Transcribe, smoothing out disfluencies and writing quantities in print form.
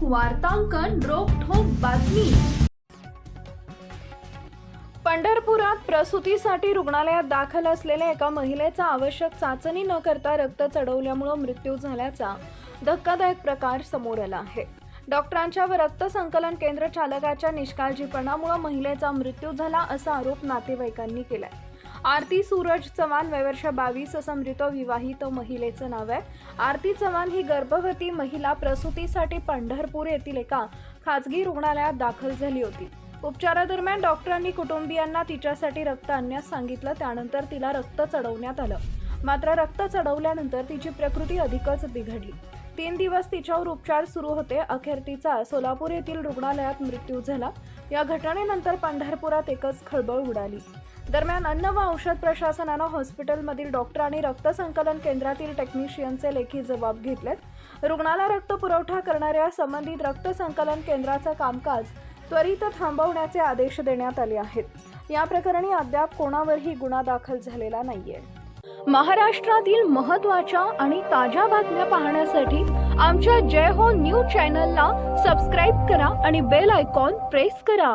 वार्तांकन रोखठोक बातमी। पंढरपुरात प्रसूतीसाठी रुग्णालयात दाखल असलेल्या एका महिलेचा आवश्यक चाचणी न करता रक्त चढवल्यामुळे मृत्यू झाल्याचा धक्कादायक प्रकार समोर आला आहे। डॉक्टरांच्या व रक्त संकलन केंद्र चालकाच्या निष्काळजीपणामुळे महिलेचा मृत्यू झाला असा आरोप नातेवाईकांनी केलाय। आरती सूरज चव्हाण वय वर्ष 22 असं मृत विवाहित महिलेचं नाव आहे। आरती चव्हाण ही गर्भवती महिला प्रसूतीसाठी पंढरपूर येथील एका खासगी रुग्णालयात दाखल झाली होती। उपचारादरम्यान डॉक्टरांनी कुटुंबियांना तिच्यासाठी रक्त आणण्यास सांगितलं। त्यानंतर तिला रक्त चढवण्यात आलं, मात्र रक्त चढवल्यानंतर तिची प्रकृती अधिकच बिघडली। 3 दिवस तिच्यावर उपचार सुरू होते। अखेर तिचा सोलापूर येथील रुग्णालयात मृत्यू झाला। या घटनेनंतर पंढरपुरात एकच खळबळ उडाली। दरम्यान अन्न व औषध प्रशासनानं हॉस्पिटलमधील डॉक्टर आणि रक्त संकलन केंद्रातील टेक्निशियनचे लेखी जबाब घेतलेत। रुग्णाला रक्त पुरवठा करणाऱ्या संबंधित रक्त संकलन केंद्राचं कामकाज त्वरित थांबवण्याचे आदेश देण्यात आले आहेत। या प्रकरणी अद्याप कोणावरही गुन्हा दाखल झालेला नाहीये। महाराष्ट्रातील महत्त्वाच्या आणि ताज्या बातम्या पाहण्यासाठी आमच्या जय हो न्यूज चॅनलला सबस्क्राइब करा आणि बेल आयकॉन प्रेस करा।